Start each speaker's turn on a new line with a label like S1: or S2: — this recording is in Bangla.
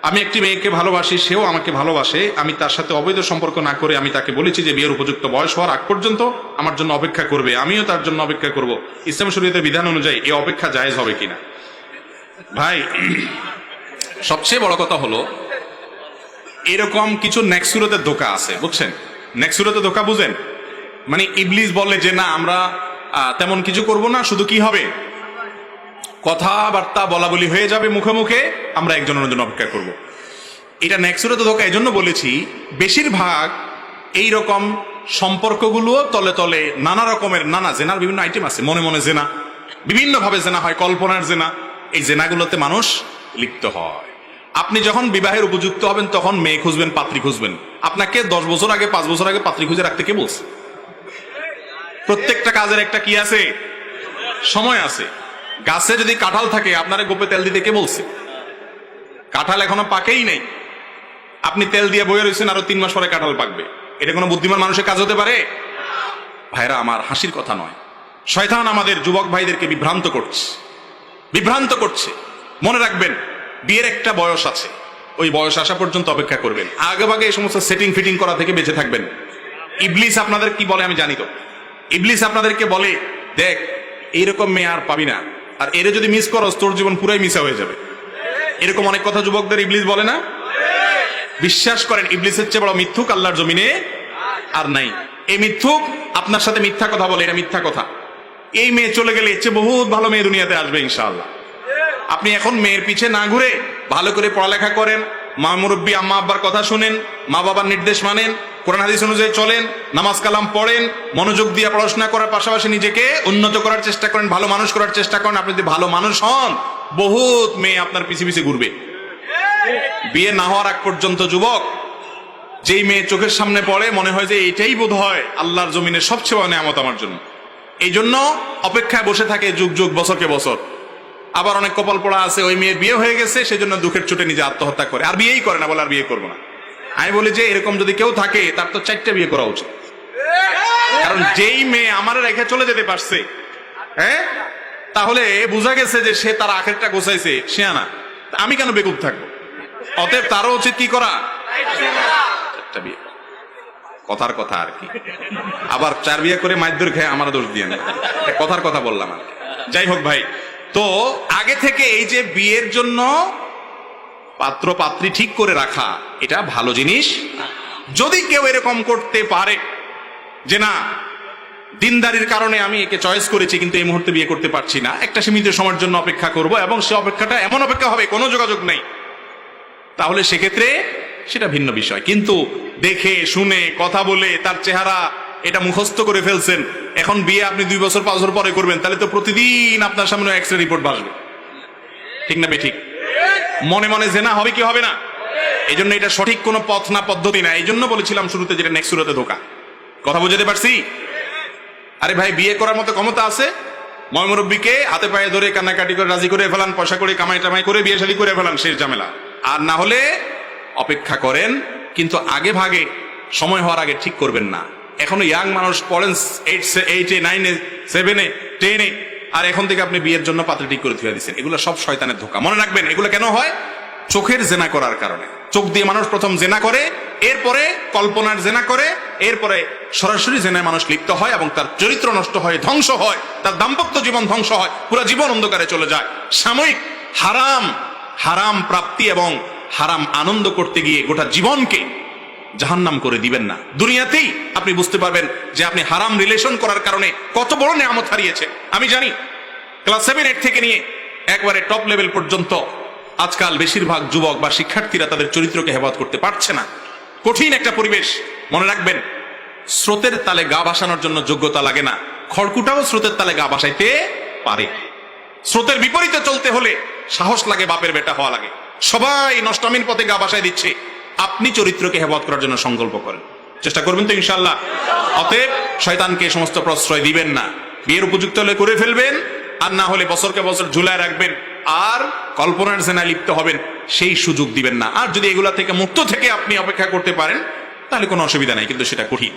S1: আমি একটি মেয়েকে ভালোবাসি, সেও আমাকে ভালোবাসে, আমি তার সাথে অবৈধ সম্পর্ক না করে আমি তাকে বলেছি যে বিয়ের উপযুক্ত বয়স হওয়ার আগ পর্যন্ত আমার জন্য অপেক্ষা করবে, আমিও তার জন্য অপেক্ষা করব। ইসলাম শরীয়তের বিধান অনুযায়ী এই অপেক্ষা জায়েজ হবে কিনা? ভাই, সবচেয়ে বড় কথা হলো এরকম কিছু নেক্সুরতের ধোঁকা আছে, বুঝছেন? নেক্সুরতের ধোঁকা বুঝেন? মানে ইবলিস বলে যে না, আমরা তেমন কিছু করব না, শুধু কি হবে, কথাবার্তা বলা বলি হয়ে যাবে মুখে মুখে, আমরা একজনের জন্য অপেক্ষা করব। এটা নেক্সুরতের ধোঁকা এই জন্য বলেছি, বেশিরভাগ এইরকম সম্পর্কগুলো তলে তলে নানা রকমের, নানা জেনার বিভিন্ন আইটেম আছে, মনে মনে জেনা, বিভিন্ন ভাবে জেনা হয়, কল্পনার জেনা, এই জেনাগুলোতে মানুষ লিপ্ত হয়। আপনি যখন বিবাহের উপযুক্ত হবেন তখন মেয়ে খুঁজবেন, পাত্রী খুঁজবেন। আপনাকে 10 বছর আগে, 5 বছর আগে পাত্রী খুঁজে রাখতে কে বলছে? প্রত্যেকটা কাজের একটা কি আছে, সময় আছে। গাছে যদি কাঁঠাল থাকে, আপনারা গোপে তেল দিতে কে বলছে? কাঁঠাল এখনো পাকেই নেই, আপনি তেল দিয়ে বয়ে রয়েছেন, আরো 3 মাস পরে কাঁঠাল পাকবে। এটা কোনো বুদ্ধিমান মানুষের কাজ হতে পারে? ভাইরা আমার, হাসির কথা নয়। শয়তান আমাদের যুবক ভাইদেরকে বিভ্রান্ত করছে। মনে রাখবেন, বিয়ের একটা বয়স আছে, ওই বয়স আসা পর্যন্ত অপেক্ষা করবেন। আগে ভাগে এই সমস্ত সেটিং ফিটিং করা থেকে বেঁচে থাকবেন। ইবলিস আপনাদের কি বলে আমি জানি তো। ইবলিস আপনাদেরকে বলে, দেখ এইরকম মেয়ে আর পাবি না, আর এরে যদি মিস করস তোর জীবন পুরাই মিসা হয়ে যাবে। এরকম অনেক কথা যুবকদের ইবলিস বলে না? বিশ্বাস করেন, ইবলিসের চেয়ে বড় মিথ্যুক আল্লাহর জমিনে আর নাই। এই মিথ্যুক আপনার সাথে মিথ্যা কথা বলে, এটা মিথ্যা কথা। এই মেয়ে চলে গেলে এর চেয়ে বহুত ভালো মেয়ে দুনিয়াতে আসবে ইনশাআল্লাহ। আপনি এখন মেয়ের পিছে না ঘুরে ভালো করে পড়ালেখা করেন, মা মুরব্বী আম্মা আব্বার কথা শুনেন, মা বাবার নির্দেশ মানেন, কোরআন হাদিস অনুযায়ী চলেন, নামাজ কালাম পড়েন, মনোযোগ দিয়ে পড়াশোনা করার পাশাপাশি নিজেকে উন্নত করার চেষ্টা করেন, ভালো মানুষ করার চেষ্টা করেন। আপনি যদি ভালো মানুষ হন, বহুত মেয়ে আপনার পিছে পিছে ঘুরবে। বিয়ে না হওয়ার আগ পর্যন্ত যুবক, যেই মেয়ে চোখের সামনে পড়ে মনে হয় যে এটাই বোধ হয় আল্লাহর জমিনের সবচেয়ে বড় নেয়ামত আমার জন্য, এই জন্য অপেক্ষায় বসে থাকে যুগ যুগ, বছরকে বছর। আবার অনেক কপাল পড়া আছে, ওই মেয়ের বিয়ে হয়ে গেছে, সেজন্য দুঃখের চোটে নিজে আত্মহত্যা করে, আর বিয়েই করে না, বলে আর বিয়ে করবো না। আমি বলি যে এরকম যদি কেউ থাকে তার তো 4টা বিয়ে করা উচিত। কারণ যেই মেয়ে আমার রেখে চলে যেতে পারছে, হ্যাঁ, তাহলে বোঝা গেছে যে সে তার আখেরটা গোছাইছে, সে আনা, আমি কেন বেকুব থাকবো? অতএব তারও উচিত কি করা, 4টা বিয়ে। কথার কথা আর কি, আবার 4 বিয়ে করে মাইদুর খেয়ে আমার দোষ দিয়ে না, কথার কথা বললাম আর কি। যাই হোক ভাই, তো আগে থেকে এই যে বিয়ের জন্য পাত্র পাত্রী ঠিক করে রাখা, এটা ভালো জিনিস। যদি কেউ এরকম করতে পারে যে না, দিনদারির কারণে আমি একে চয়েস করেছি কিন্তু এই মুহূর্তে বিয়ে করতে পারছি না, একটা সীমিত সময়ের জন্য অপেক্ষা করব, এবং সে অপেক্ষাটা এমন অপেক্ষা হবে কোনো যোগাযোগ নেই, তাহলে সেক্ষেত্রে সেটা ভিন্ন বিষয়। কিন্তু দেখে শুনে কথা বলে তার চেহারা এটা মুখস্থ করে ফেলছেন, এখন বিয়ে আপনি 2 বছর 5 বছর পরে করবেন, তাহলে তো প্রতিদিন আপনার সামনে এক্সরে রিপোর্ট আসবে, ঠিক না ঠিক? মনে মনে জেনা হবে কি হবে না? এই জন্য এটা সঠিক কোনো পথ না, পদ্ধতি না। এই জন্য বলেছিলাম শুরুতে যেটা নেক্সুরতে ধোকা। কথা বুঝতে পারছি? আরে ভাই, বিয়ে করার মতো ক্ষমতা আছে, ময়মুরব্বীকে হাতে পায়ে ধরে কান্নাকাটি করে রাজি করে ফেলান, পয়সা করে কামাই টামাই করে বিয়ে শাদী করে ফেলান, শেষ ঝামেলা। আর না হলে অপেক্ষা করেন, কিন্তু আগে ভাগে সময় হওয়ার আগে ঠিক করবেন না। এখনো ইয়াং মানুষ পড়েন 8-এ 9-এ 7-এ 10-এ, আর এখন থেকে আপনি বিয়ের জন্য পাত্র ঠিক করে ধুয়ে দিচ্ছেন। এগুলো সব শয়তানের ধোঁকা। মনে রাখবেন, এগুলো কেন হয়? চোখের জেনা করার কারণে। চোখ দিয়ে মানুষ প্রথম জেনা করে, এরপরে কল্পনার জেনা করে, এরপরে সরাসরি জেনায় মানুষ লিপ্ত হয় এবং তার চরিত্র নষ্ট হয়, ধ্বংস হয়, তার দাম্পত্য জীবন ধ্বংস হয়, পুরো জীবন অন্ধকারে চলে যায়। সাময়িক হারাম প্রাপ্তি এবং হারাম আনন্দ করতে গিয়ে গোটা জীবনকে জাহান্নাম করে দিবেন না। দুনিয়াতেই আপনি বুঝতে পারবেন যে আপনি হারাম রিলেশন করার কারণে কত বড় নেয়ামত হারিয়েছে। আমি জানি ক্লাস 7-8 থেকে নিয়ে একবারে টপ লেভেল পর্যন্ত আজকাল বেশিরভাগ যুবক বা শিক্ষার্থীরা তাদের চরিত্রকে হেফাজত করতে পারছে না। কঠিন একটা পরিবেশ। মনে রাখবেন, স্রোতের তালে গা ভাসানোর জন্য যোগ্যতা লাগে না, খড়কুটাও স্রোতের তালে গা ভাসাইতে পারে। স্রোতের বিপরীতে চলতে হলে সাহস লাগে, বাপের বেটা হওয়া লাগে। সবাই নষ্টামির পথে গা ভাসায় দিচ্ছে, আপনি চরিত্রকে হেফাজত করার জন্য সংকল্প করেন, চেষ্টা করবেন তো ইনশাআল্লাহ। অতএব শয়তানকে সমস্ত প্রশ্রয় দিবেন না। বিয়ের উপযুক্ত হলে করে ফেলবেন, আর না হলে বছরকে বছর ঝুলায় রাখবেন, আর কল্পনার জেনায় লিপ্ত হবেন, সেই সুযোগ দিবেন না। আর যদি এগুলা থেকে মুক্ত থেকে আপনি অপেক্ষা করতে পারেন তাহলে কোনো অসুবিধা নাই, কিন্তু সেটা কঠিন।